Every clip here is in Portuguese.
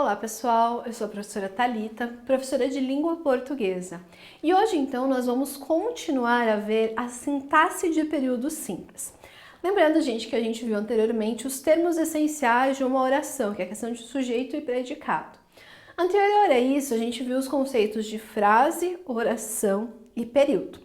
Olá pessoal, eu sou a professora Thalita, professora de língua portuguesa. E hoje então nós vamos continuar a ver a sintaxe de período simples. Lembrando, gente, que a gente viu anteriormente os termos essenciais de uma oração, que é a questão de sujeito e predicado. Anterior a isso, a gente viu os conceitos de frase, oração e período.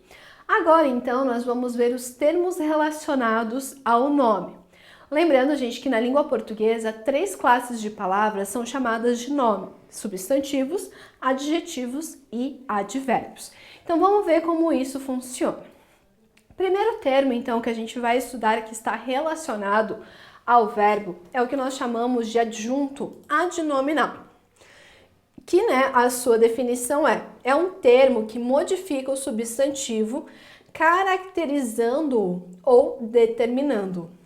Agora então nós vamos ver os termos relacionados ao nome. Lembrando, gente, que na língua portuguesa, 3 classes de palavras são chamadas de nome: substantivos, adjetivos e advérbios. Então vamos ver como isso funciona. O primeiro termo, então, que a gente vai estudar que está relacionado ao verbo é o que nós chamamos de adjunto adnominal. Que, a sua definição é um termo que modifica o substantivo, caracterizando-o ou determinando-o.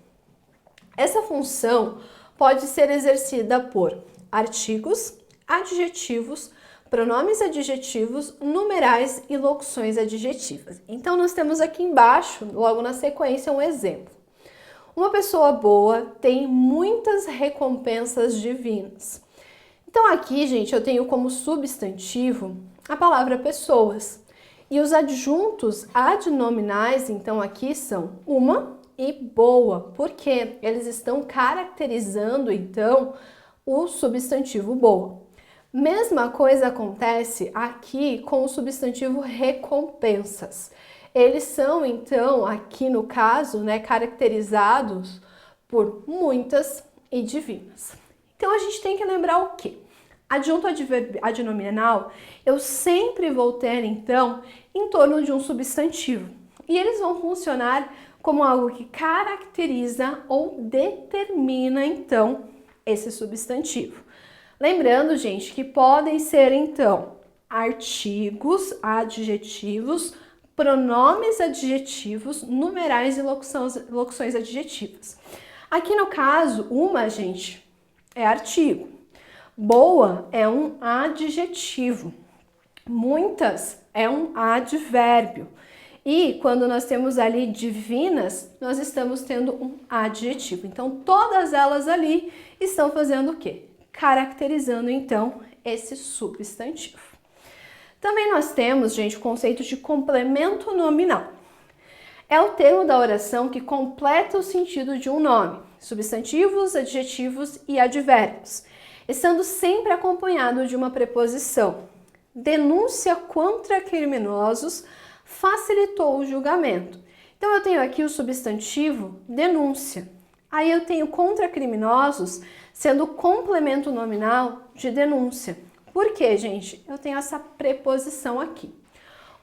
Essa função pode ser exercida por artigos, adjetivos, pronomes adjetivos, numerais e locuções adjetivas. Então, nós temos aqui embaixo, logo na sequência, um exemplo. Uma pessoa boa tem muitas recompensas divinas. Então, aqui, gente, eu tenho como substantivo a palavra pessoas. E os adjuntos adnominais, então, aqui são uma e boa, porque eles estão caracterizando, então, o substantivo boa. Mesma coisa acontece aqui com o substantivo recompensas. Eles são, então, aqui no caso, caracterizados por muitas e divinas. Então, a gente tem que lembrar o quê? Adjunto adnominal, eu sempre vou ter, então, em torno de um substantivo. E eles vão funcionar como algo que caracteriza ou determina, então, esse substantivo. Lembrando, gente, que podem ser, então, artigos, adjetivos, pronomes adjetivos, numerais e locuções adjetivas. Aqui no caso, uma, gente, é artigo. Boa é um adjetivo. Muitas é um advérbio. E quando nós temos ali divinas, nós estamos tendo um adjetivo. Então, todas elas ali estão fazendo o quê? Caracterizando, então, esse substantivo. Também nós temos, gente, o conceito de complemento nominal. É o termo da oração que completa o sentido de um nome, substantivos, adjetivos e advérbios, estando sempre acompanhado de uma preposição. Denúncia contra criminosos facilitou o julgamento. Então, eu tenho aqui o substantivo denúncia. Aí eu tenho contra criminosos sendo o complemento nominal de denúncia. Por quê, gente? Eu tenho essa preposição aqui.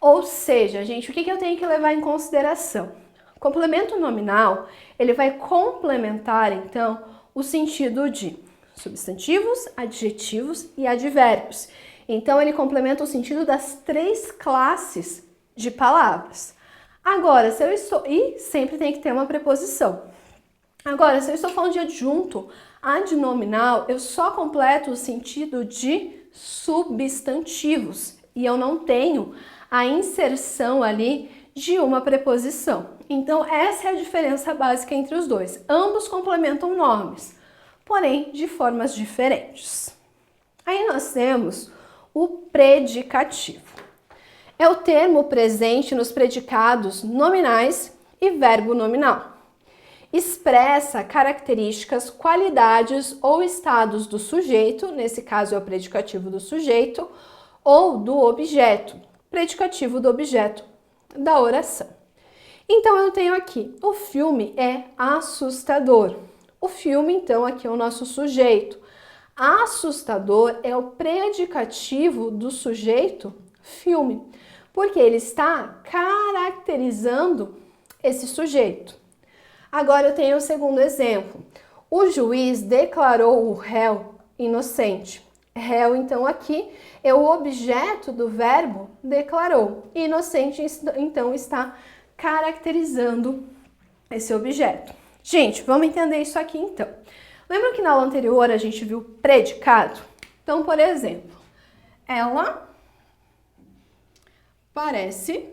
Ou seja, gente, o que eu tenho que levar em consideração? O complemento nominal, ele vai complementar, então, o sentido de substantivos, adjetivos e advérbios. Então, ele complementa o sentido das 3 classes de palavras. Agora, se eu estou... E sempre tem que ter uma preposição. Agora, se eu estou falando de adjunto adnominal, eu só completo o sentido de substantivos. E eu não tenho a inserção ali de uma preposição. Então, essa é a diferença básica entre os dois. Ambos complementam nomes, porém de formas diferentes. Aí nós temos o predicativo. É o termo presente nos predicados nominais e verbo nominal. Expressa características, qualidades ou estados do sujeito, nesse caso é o predicativo do sujeito, ou do objeto, predicativo do objeto da oração. Então eu tenho aqui, o filme é assustador. O filme, então, aqui é o nosso sujeito. Assustador é o predicativo do sujeito filme, porque ele está caracterizando esse sujeito. Agora eu tenho o segundo exemplo. O juiz declarou o réu inocente. Réu, então, aqui é o objeto do verbo declarou. Inocente, então, está caracterizando esse objeto. Gente, vamos entender isso aqui, então. Lembra que na aula anterior a gente viu predicado? Então, por exemplo, ela parece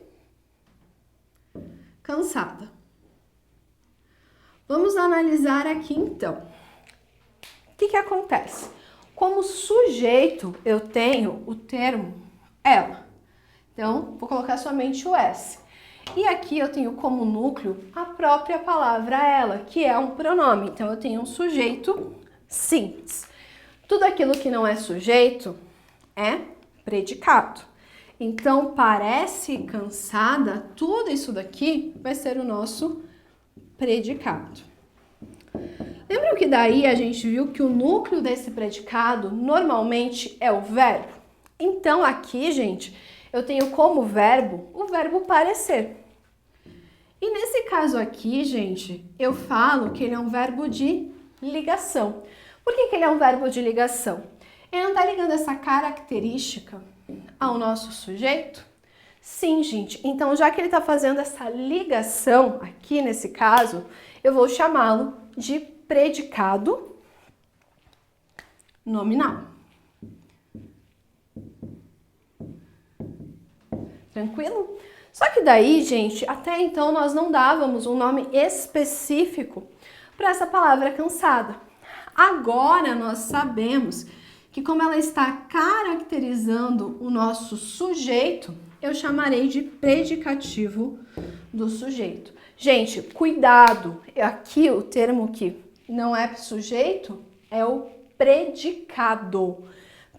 cansada. Vamos analisar aqui, então. O que acontece? Como sujeito, eu tenho o termo ela. Então, vou colocar somente o S. E aqui eu tenho como núcleo a própria palavra ela, que é um pronome. Então, eu tenho um sujeito simples. Tudo aquilo que não é sujeito é predicado. Então, parece cansada, tudo isso daqui vai ser o nosso predicado. Lembram que daí a gente viu que o núcleo desse predicado normalmente é o verbo? Então, aqui, gente, eu tenho como verbo o verbo parecer. E nesse caso aqui, gente, eu falo que ele é um verbo de ligação. Por que ele é um verbo de ligação? Ele não está ligando essa característica ao nosso sujeito? Sim, gente. Então, já que ele está fazendo essa ligação aqui nesse caso, eu vou chamá-lo de predicado nominal. Tranquilo? Só que daí, gente, até então nós não dávamos um nome específico para essa palavra cansada. Agora nós sabemos que como ela está caracterizando o nosso sujeito, eu chamarei de predicativo do sujeito. Gente, cuidado! Aqui o termo que não é sujeito é o predicado.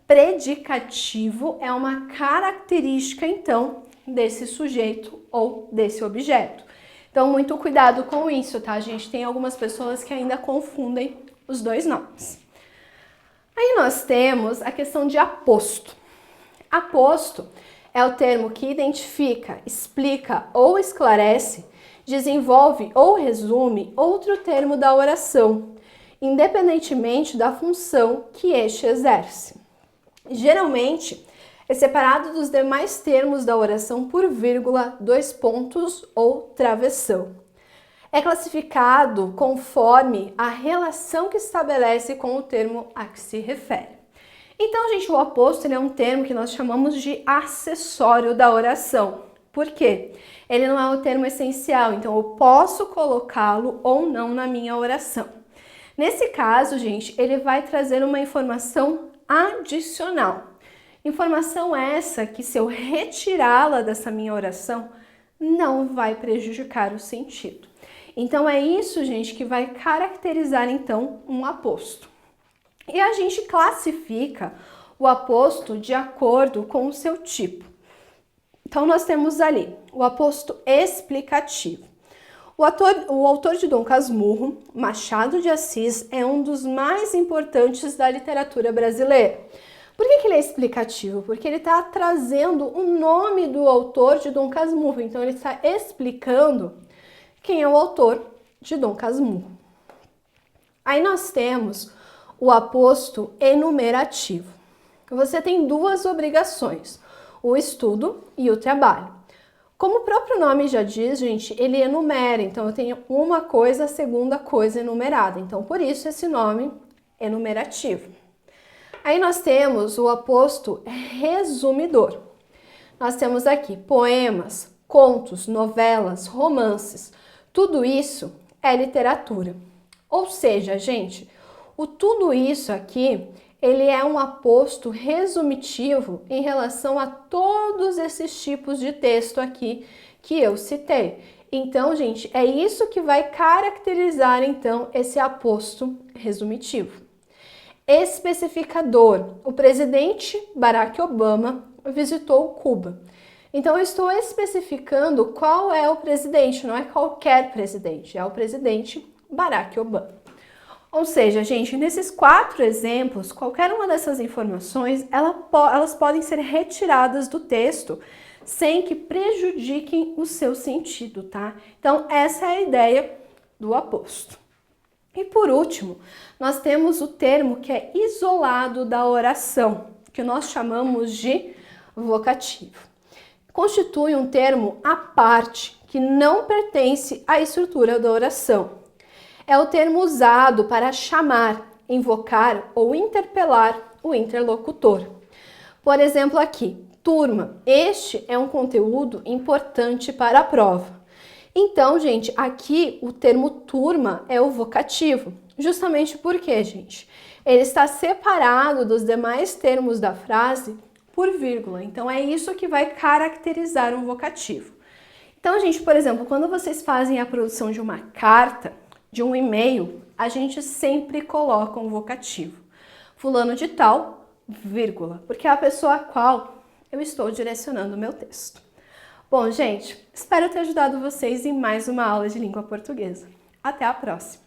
Predicativo é uma característica, então, desse sujeito ou desse objeto. Então, muito cuidado com isso, tá, gente? Tem algumas pessoas que ainda confundem os dois nomes. Aí nós temos a questão de aposto. Aposto é o termo que identifica, explica ou esclarece, desenvolve ou resume outro termo da oração, independentemente da função que este exerce. Geralmente, é separado dos demais termos da oração por vírgula, dois pontos ou travessão. É classificado conforme a relação que estabelece com o termo a que se refere. Então, gente, o aposto é um termo que nós chamamos de acessório da oração. Por quê? Ele não é o termo essencial, então eu posso colocá-lo ou não na minha oração. Nesse caso, gente, ele vai trazer uma informação adicional. Informação essa que, se eu retirá-la dessa minha oração, não vai prejudicar o sentido. Então, é isso, gente, que vai caracterizar, então, um aposto. E a gente classifica o aposto de acordo com o seu tipo. Então, nós temos ali o aposto explicativo. O autor de Dom Casmurro, Machado de Assis, é um dos mais importantes da literatura brasileira. Por que ele é explicativo? Porque ele está trazendo o nome do autor de Dom Casmurro. Então, ele está explicando quem é o autor de Dom Casmurro. Aí nós temos o aposto enumerativo. Você tem duas obrigações, o estudo e o trabalho. Como o próprio nome já diz, gente, ele enumera, então eu tenho uma coisa, a segunda coisa enumerada. Então, por isso esse nome enumerativo. Aí nós temos o aposto resumidor. Nós temos aqui poemas, contos, novelas, romances. Tudo isso é literatura. Ou seja, gente, o tudo isso aqui, ele é um aposto resumitivo em relação a todos esses tipos de texto aqui que eu citei. Então, gente, é isso que vai caracterizar, então, esse aposto resumitivo. Especificador. O presidente Barack Obama visitou Cuba. Então, eu estou especificando qual é o presidente, não é qualquer presidente, é o presidente Barack Obama. Ou seja, gente, nesses 4 exemplos, qualquer uma dessas informações, elas podem ser retiradas do texto sem que prejudiquem o seu sentido, tá? Então, essa é a ideia do aposto. E por último, nós temos o termo que é isolado da oração, que nós chamamos de vocativo. Constitui um termo à parte, que não pertence à estrutura da oração. É o termo usado para chamar, invocar ou interpelar o interlocutor. Por exemplo, aqui, turma. Este é um conteúdo importante para a prova. Então, gente, aqui o termo turma é o vocativo. Justamente porque, gente, ele está separado dos demais termos da frase por vírgula. Então, é isso que vai caracterizar um vocativo. Então, gente, por exemplo, quando vocês fazem a produção de uma carta, de um e-mail, a gente sempre coloca um vocativo. Fulano de tal, vírgula, porque é a pessoa a qual eu estou direcionando o meu texto. Bom, gente, espero ter ajudado vocês em mais uma aula de língua portuguesa. Até a próxima!